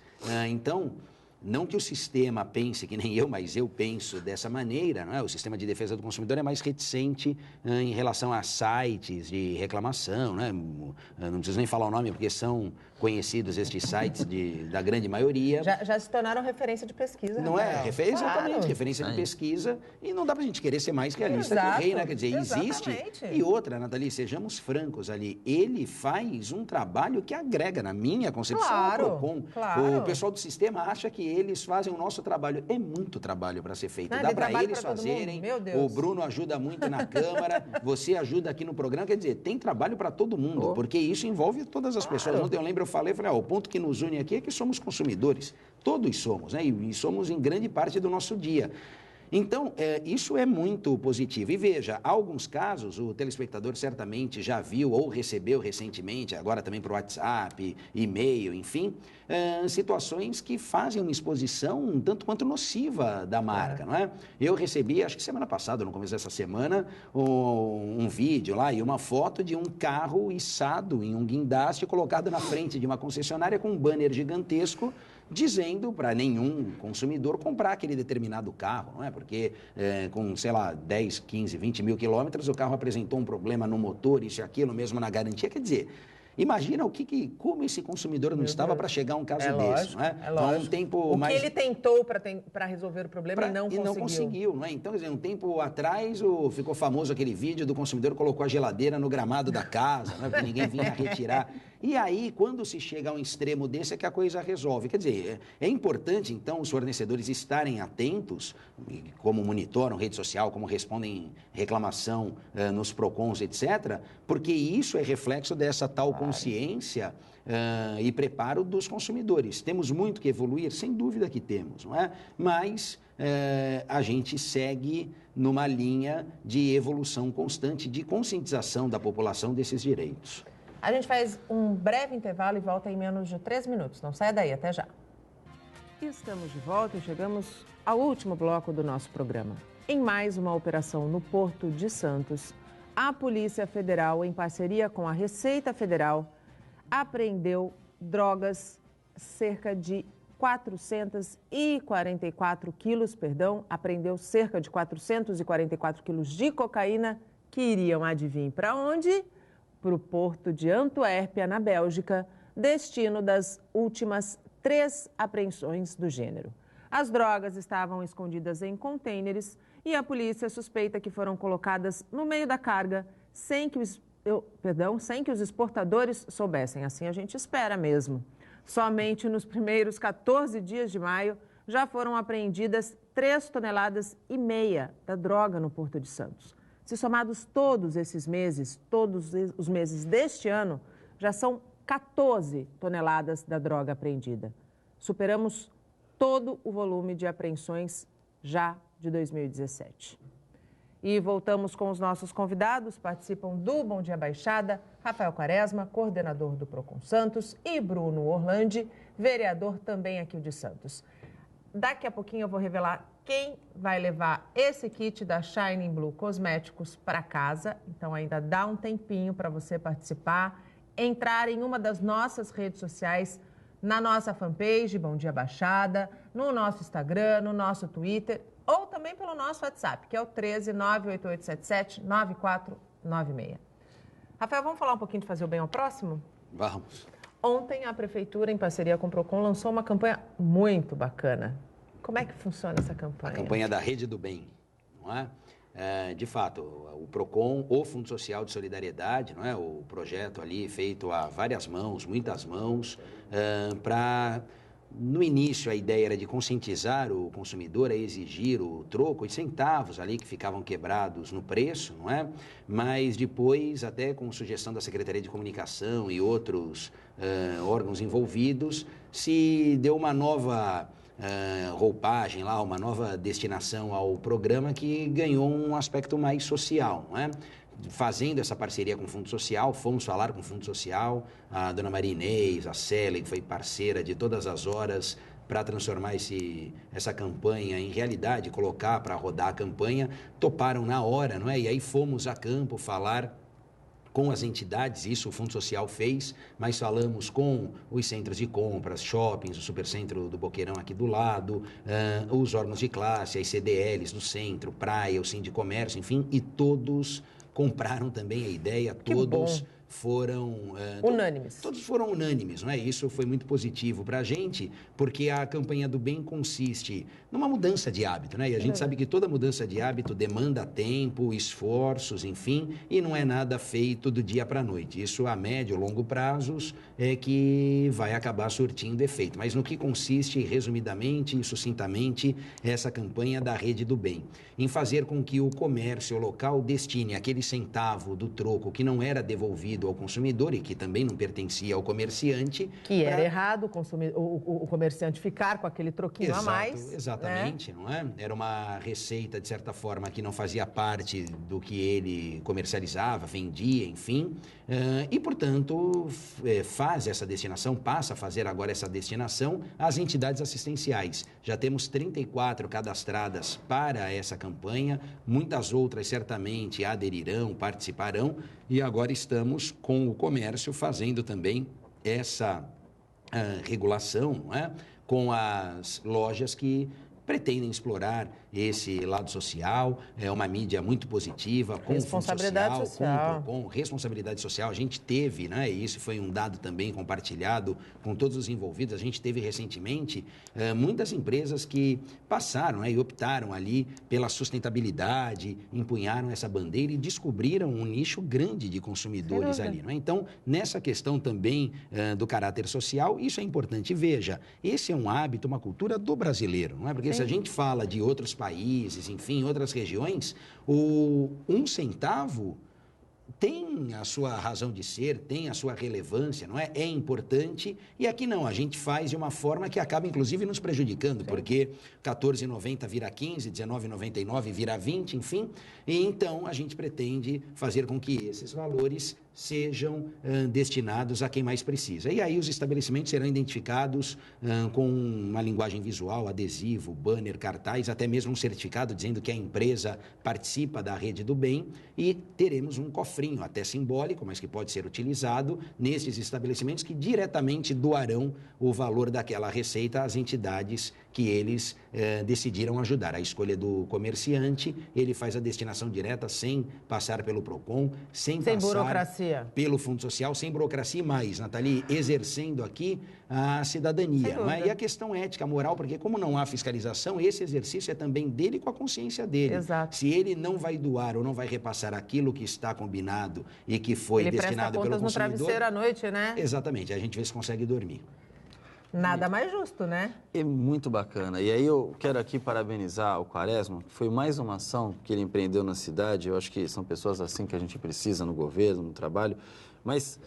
Então, não que o sistema pense que nem eu, mas eu penso dessa maneira, não é? O sistema de defesa do consumidor é mais reticente em relação a sites de reclamação, né? Não preciso nem falar o nome, porque são conhecidos estes sites da grande maioria. Já se tornaram referência de pesquisa. Não é? Exatamente, referência de pesquisa. E não dá para a gente querer ser mais realista que o rei, né? Quer dizer, existe. E outra, Nathalie, sejamos francos ali, ele faz um trabalho que agrega, na minha concepção, ao PROCON. Claro. O pessoal do sistema acha que eles fazem o nosso trabalho. É muito trabalho para ser feito. Não, dá para eles fazerem. Meu Deus. O Bruno ajuda muito na Câmara, você ajuda aqui no programa. Quer dizer, tem trabalho para todo mundo, porque isso envolve todas as pessoas. Ontem eu lembro, eu falei, o ponto que nos une aqui é que somos consumidores. Todos somos, né? E somos em grande parte do nosso dia. Então, isso é muito positivo. E veja, há alguns casos, o telespectador certamente já viu ou recebeu recentemente, agora também por WhatsApp, e-mail, enfim, situações que fazem uma exposição um tanto quanto nociva da marca, não é? Eu recebi, acho que semana passada, no começo dessa semana, um vídeo lá e uma foto de um carro içado em um guindaste colocado na frente de uma concessionária com um banner gigantesco dizendo para nenhum consumidor comprar aquele determinado carro, não é? Porque com, sei lá, 10, 15, 20 mil quilômetros, o carro apresentou um problema no motor, isso e aquilo, mesmo na garantia. Quer dizer, imagina como esse consumidor não estava para chegar a um caso desse, não é? É lógico. Um tempo o mais... que ele tentou para resolver o problema e não conseguiu. Não é? Então, quer dizer, um tempo atrás ficou famoso aquele vídeo do consumidor que colocou a geladeira no gramado da casa, não é? Porque ninguém vinha retirar. E aí, quando se chega a um extremo desse, é que a coisa resolve. Quer dizer, é importante, então, os fornecedores estarem atentos, como monitoram rede social, como respondem reclamação nos PROCONs, etc., porque isso é reflexo dessa tal consciência e preparo dos consumidores. Temos muito que evoluir? Sem dúvida que temos, não é? Mas a gente segue numa linha de evolução constante, de conscientização da população desses direitos. A gente faz um breve intervalo e volta em menos de 3 minutos. Não saia daí, até já. Estamos de volta e chegamos ao último bloco do nosso programa. Em mais uma operação no Porto de Santos, a Polícia Federal, em parceria com a Receita Federal, apreendeu drogas, cerca de 444 quilos, apreendeu cerca de 444 quilos de cocaína que iriam, adivinhe para onde? Para o porto de Antuérpia, na Bélgica, destino das últimas 3 apreensões do gênero. As drogas estavam escondidas em contêineres e a polícia suspeita que foram colocadas no meio da carga sem que os exportadores soubessem. Assim a gente espera mesmo. Somente nos primeiros 14 dias de maio já foram apreendidas 3,5 toneladas da droga no Porto de Santos. Se somados todos esses meses, todos os meses deste ano, já são 14 toneladas da droga apreendida. Superamos todo o volume de apreensões já de 2017. E voltamos com os nossos convidados, participam do Bom Dia Baixada, Rafael Quaresma, coordenador do PROCON Santos, e Bruno Orlandi, vereador também aqui de Santos. daqui a pouquinho eu vou revelar quem vai levar esse kit da Shining Blue Cosméticos para casa. Então ainda dá um tempinho para você participar, entrar em uma das nossas redes sociais, na nossa fanpage, Bom Dia Baixada, no nosso Instagram, no nosso Twitter, ou também pelo nosso WhatsApp, que é o 13 98877 9496. Rafael, vamos falar um pouquinho de fazer o bem ao próximo? Vamos. Ontem a Prefeitura, em parceria com o Procon, lançou uma campanha muito bacana. Como é que funciona essa campanha? A campanha da Rede do Bem, não é? De fato, o Procon, o Fundo Social de Solidariedade, não é? O projeto ali feito a várias mãos, muitas mãos, para... No início, a ideia era de conscientizar o consumidor a exigir o troco, os centavos ali que ficavam quebrados no preço, não é? Mas depois, até com sugestão da Secretaria de Comunicação e outros órgãos envolvidos, se deu uma nova roupagem lá, uma nova destinação ao programa que ganhou um aspecto mais social, não é? Fazendo essa parceria com o Fundo Social, fomos falar com o Fundo Social, a dona Maria Inês, a Célia, que foi parceira de todas as horas para transformar essa campanha em realidade, colocar para rodar a campanha, toparam na hora, não é? E aí fomos a campo falar com as entidades, isso o Fundo Social fez, mas falamos com os centros de compras, shoppings, o Supercentro do Boqueirão aqui do lado, os órgãos de classe, as CDLs do centro, praia, o Sindicomércio, enfim, e todos compraram também a ideia, todos foram... unânimes. Todos foram unânimes, não é? Isso foi muito positivo para a gente, porque a campanha do bem consiste numa mudança de hábito, né? E a gente sabe que toda mudança de hábito demanda tempo, esforços, enfim, e não é nada feito do dia para a noite. Isso a médio, longo prazos é que vai acabar surtindo efeito. Mas no que consiste, resumidamente e sucintamente, essa campanha da Rede do Bem? Em fazer com que o comércio local destine aquele centavo do troco que não era devolvido ao consumidor e que também não pertencia ao comerciante. Que era errado o comerciante ficar com aquele troquinho a mais. Exatamente, né? Não é? Era uma receita, de certa forma, que não fazia parte do que ele comercializava, vendia, enfim. E, portanto, faz essa destinação, passa a fazer agora essa destinação às entidades assistenciais. Já temos 34 cadastradas para essa campanha, muitas outras certamente aderirão, participarão, e agora estamos com o comércio fazendo também essa regulação, não é? Com as lojas que pretendem explorar esse lado social, é uma mídia muito positiva, com responsabilidade social. Com responsabilidade social. A gente teve, né, e isso foi um dado também compartilhado com todos os envolvidos, a gente teve recentemente muitas empresas que passaram, né, e optaram ali pela sustentabilidade, empunharam essa bandeira e descobriram um nicho grande de consumidores ali. Não é? Então, nessa questão também do caráter social, isso é importante. Veja, esse é um hábito, uma cultura do brasileiro, não é? Porque se a gente fala de outros países, enfim, outras regiões, o 1 centavo tem a sua razão de ser, tem a sua relevância, não é? É importante, e aqui não, a gente faz de uma forma que acaba, inclusive, nos prejudicando, porque R$14,90 vira 15, R$19,99 vira 20, enfim, e então a gente pretende fazer com que esses valores sejam destinados a quem mais precisa. E aí os estabelecimentos serão identificados com uma linguagem visual, adesivo, banner, cartaz, até mesmo um certificado dizendo que a empresa participa da Rede do Bem, e teremos um cofrinho até simbólico, mas que pode ser utilizado nesses estabelecimentos que diretamente doarão o valor daquela receita às entidades que eles decidiram ajudar. A escolha do comerciante, ele faz a destinação direta sem passar pelo Procon, sem passar burocracia, pelo Fundo Social, sem burocracia, e mais, Nathalie, exercendo aqui a cidadania. Não é? E a questão ética, moral, porque como não há fiscalização, esse exercício é também dele com a consciência dele. Exato. Se ele não vai doar ou não vai repassar aquilo que está combinado e que foi destinado pelo consumidor... Ele presta contas no travesseiro à noite, né? Exatamente, a gente vê se consegue dormir. Nada mais justo, né? É muito bacana. E aí eu quero aqui parabenizar o Quaresma, que foi mais uma ação que ele empreendeu na cidade. Eu acho que são pessoas assim que a gente precisa no governo, no trabalho, mas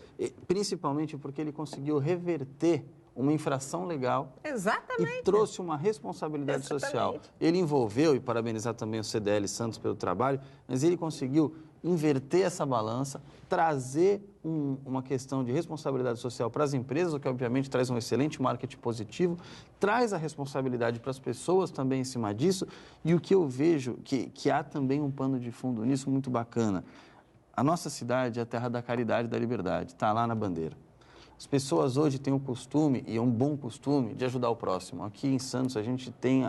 principalmente porque ele conseguiu reverter uma infração legal. Exatamente. E trouxe uma responsabilidade social. Ele envolveu, e parabenizar também o CDL Santos pelo trabalho, mas ele conseguiu inverter essa balança, trazer uma questão de responsabilidade social para as empresas, o que obviamente traz um excelente marketing positivo, traz a responsabilidade para as pessoas também em cima disso, e o que eu vejo que há também um pano de fundo nisso muito bacana. A nossa cidade é a terra da caridade e da liberdade, está lá na bandeira. As pessoas hoje têm o costume, e é um bom costume, de ajudar o próximo. Aqui em Santos a gente tem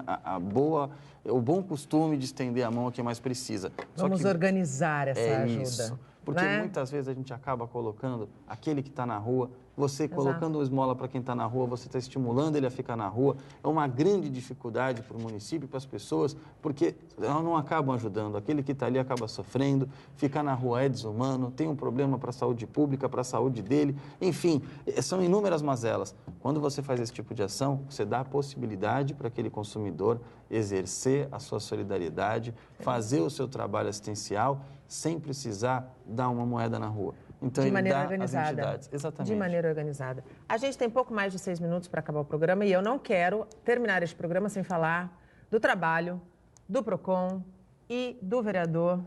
o bom costume de estender a mão a quem mais precisa. Vamos organizar essa ajuda. Isso. Porque muitas vezes a gente acaba colocando aquele que está na rua, você colocando uma esmola para quem está na rua, você está estimulando ele a ficar na rua. É uma grande dificuldade para o município, para as pessoas, porque elas não acabam ajudando. Aquele que está ali acaba sofrendo, ficar na rua é desumano, tem um problema para a saúde pública, para a saúde dele. Enfim, são inúmeras mazelas. Quando você faz esse tipo de ação, você dá a possibilidade para aquele consumidor exercer a sua solidariedade, fazer o seu trabalho assistencial, sem precisar dar uma moeda na rua. Então, de ele maneira dá organizada. às entidades. Exatamente. De maneira organizada. A gente tem pouco mais de 6 minutos para acabar o programa e eu não quero terminar este programa sem falar do trabalho do PROCON e do vereador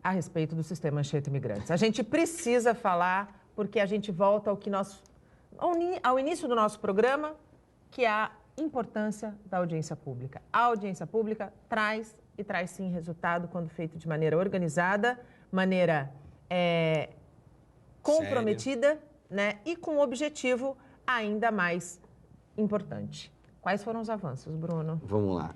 a respeito do sistema Anchieta Imigrantes. A gente precisa falar porque a gente volta ao início do nosso programa, que é a importância da audiência pública. A audiência pública traz sim resultado quando feito de maneira organizada, maneira comprometida, né? E com um objetivo ainda mais importante. Quais foram os avanços, Bruno? Vamos lá.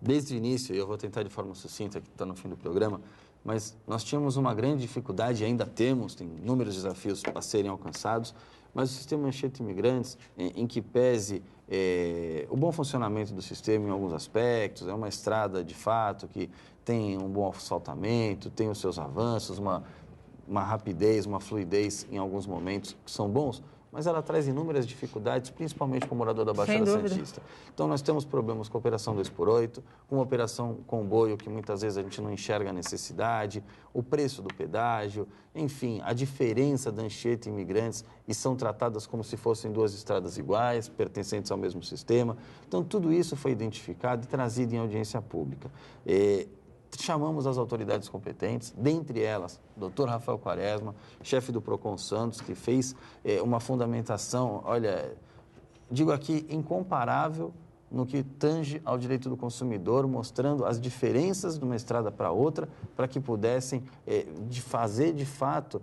Desde o início, eu vou tentar de forma sucinta, que está no fim do programa, mas nós tínhamos uma grande dificuldade, e ainda temos, tem inúmeros desafios para serem alcançados, mas o sistema Anchieta Imigrantes, em que pese o bom funcionamento do sistema em alguns aspectos, é uma estrada de fato que tem um bom asfaltamento, tem os seus avanços, uma rapidez, uma fluidez em alguns momentos que são bons, mas ela traz inúmeras dificuldades, principalmente para o morador da Baixada Santista. Então, nós temos problemas com a Operação 2x8, com a Operação Comboio, que muitas vezes a gente não enxerga a necessidade, o preço do pedágio, enfim, a diferença da Anchieta e Imigrantes, e são tratadas como se fossem duas estradas iguais, pertencentes ao mesmo sistema. Então, tudo isso foi identificado e trazido em audiência pública. Chamamos as autoridades competentes, dentre elas, o Dr. Rafael Quaresma, chefe do PROCON Santos, que fez uma fundamentação, olha, digo aqui, incomparável no que tange ao direito do consumidor, mostrando as diferenças de uma estrada para outra, para que pudessem fazer, de fato,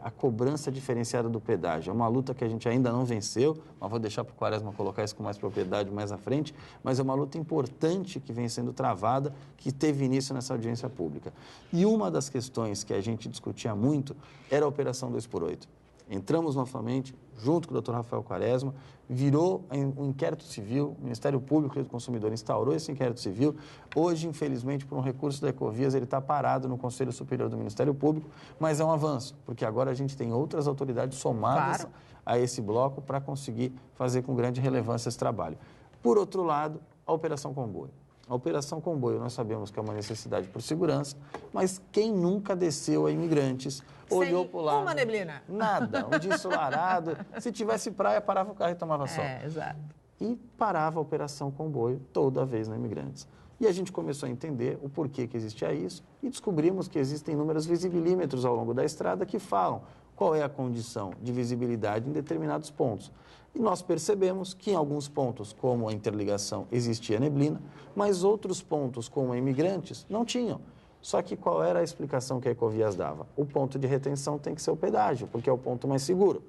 a cobrança diferenciada do pedágio. É uma luta que a gente ainda não venceu, mas vou deixar para o Quaresma colocar isso com mais propriedade mais à frente, mas é uma luta importante que vem sendo travada, que teve início nessa audiência pública. E uma das questões que a gente discutia muito era a Operação 2x8. Entramos novamente, junto com o Dr. Rafael Quaresma, virou um inquérito civil, o Ministério Público do Consumidor instaurou esse inquérito civil. Hoje, infelizmente, por um recurso da Ecovias, ele está parado no Conselho Superior do Ministério Público, mas é um avanço, porque agora a gente tem outras autoridades somadas a esse bloco para conseguir fazer com grande relevância esse trabalho. Por outro lado, a Operação Comboio. A Operação Comboio, nós sabemos que é uma necessidade por segurança, mas quem nunca desceu a Imigrantes, olhou para o lado... uma neblina. Nada, um dia ensolarado. Se tivesse praia, parava o carro e tomava sol. Exato. E parava a Operação Comboio toda vez na Imigrantes. E a gente começou a entender o porquê que existia isso e descobrimos que existem inúmeros visibilímetros ao longo da estrada que falam qual é a condição de visibilidade em determinados pontos. E nós percebemos que em alguns pontos, como a interligação, existia neblina, mas outros pontos, como a Imigrantes, não tinham. Só que qual era a explicação que a Ecovias dava? O ponto de retenção tem que ser o pedágio, porque é o ponto mais seguro.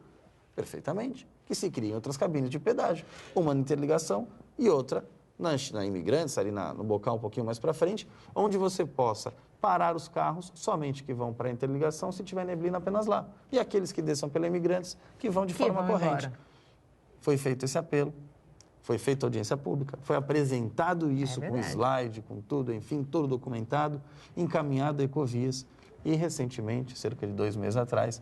Perfeitamente. Que se criem outras cabines de pedágio, uma na interligação e outra na Imigrantes, ali no bocal um pouquinho mais para frente, onde você possa parar os carros somente que vão para a interligação se tiver neblina apenas lá. E aqueles que desçam pela Imigrantes que vão de forma corrente. Foi feito esse apelo, foi feita audiência pública, foi apresentado isso com slide, com tudo, enfim, todo documentado, encaminhado a Ecovias e recentemente, cerca de 2 meses atrás,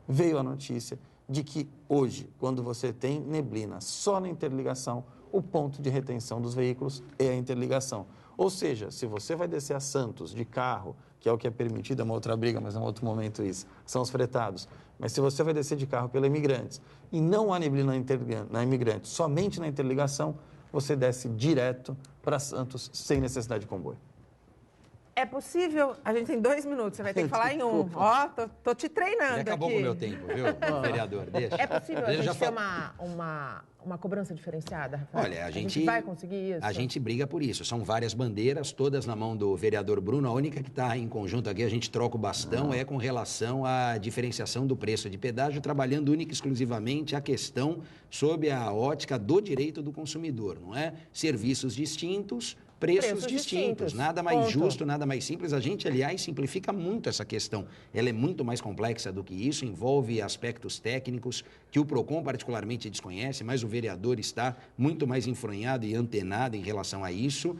veio a notícia de que hoje, quando você tem neblina só na interligação, o ponto de retenção dos veículos é a interligação. Ou seja, se você vai descer a Santos de carro, que é o que é permitido, é uma outra briga, mas é um outro momento isso, são os fretados. Mas se você vai descer de carro pela Imigrantes e não há neblina na Imigrantes, somente na interligação, você desce direto para Santos sem necessidade de comboio. É possível? A gente tem 2 minutos, você vai ter que falar em 1. Ó, tô te treinando Já acabou aqui. com o meu tempo, viu, vereador? Deixa. É possível a Eu já gente ter falo- uma cobrança diferenciada, Rafael? Olha, a gente vai conseguir isso? A gente briga por isso. São várias bandeiras, todas na mão do vereador Bruno. A única que está em conjunto aqui, a gente troca o bastão, é com relação à diferenciação do preço de pedágio, trabalhando única e exclusivamente a questão sob a ótica do direito do consumidor, não é? Serviços distintos, preços distintos. Nada mais justo, nada mais simples. A gente, aliás, simplifica muito essa questão. Ela é muito mais complexa do que isso, envolve aspectos técnicos que o PROCON particularmente desconhece, mas o vereador está muito mais enfronhado e antenado em relação a isso.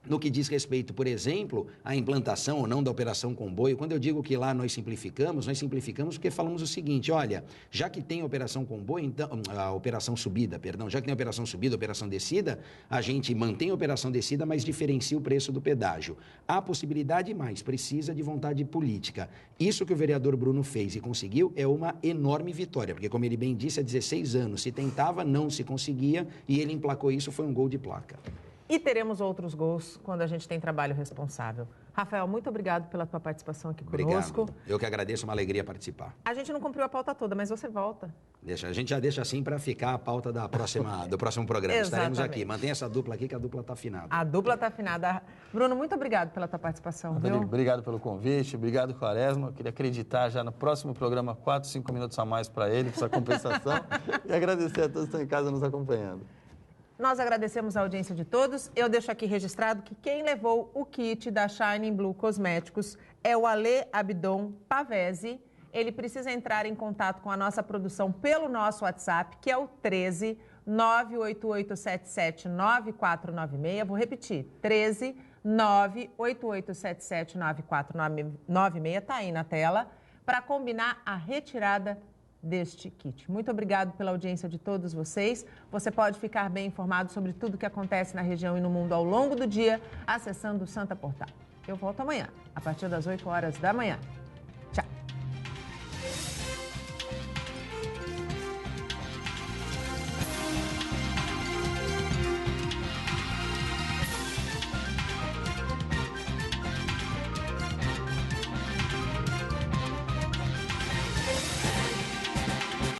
No que diz respeito, por exemplo, à implantação ou não da operação comboio, quando eu digo que lá nós simplificamos porque falamos o seguinte, olha, já que tem operação comboio, então, a operação subida, perdão, já que tem operação subida, operação descida, a gente mantém a operação descida, mas diferencia o preço do pedágio. Há possibilidade, mas precisa de vontade política. Isso que o vereador Bruno fez e conseguiu é uma enorme vitória, porque como ele bem disse, há 16 anos se tentava, não se conseguia, e ele emplacou isso, foi um gol de placa. E teremos outros gols quando a gente tem trabalho responsável. Rafael, muito obrigado pela tua participação aqui conosco. Obrigado. Eu que agradeço, uma alegria participar. A gente não cumpriu a pauta toda, mas você volta. A gente já deixa assim para ficar a pauta do próximo programa. Estaremos aqui. Mantenha essa dupla aqui, que a dupla está afinada. A dupla está afinada. Bruno, muito obrigado pela tua participação. Rodrigo, obrigado pelo convite, obrigado, Quaresma. Eu queria acreditar já no próximo programa 4, 5 minutos a mais para ele, para essa compensação. E agradecer a todos que estão em casa nos acompanhando. Nós agradecemos a audiência de todos. Eu deixo aqui registrado que quem levou o kit da Shining Blue Cosméticos é o Ale Abdon Pavese. Ele precisa entrar em contato com a nossa produção pelo nosso WhatsApp, que é o 13 98877 9496. Vou repetir, 13 98877 9496. Está aí na tela, para combinar a retirada deste kit. Muito obrigado pela audiência de todos vocês. Você pode ficar bem informado sobre tudo o que acontece na região e no mundo ao longo do dia, acessando o Santa Portal. Eu volto amanhã, a partir das 8 horas da manhã.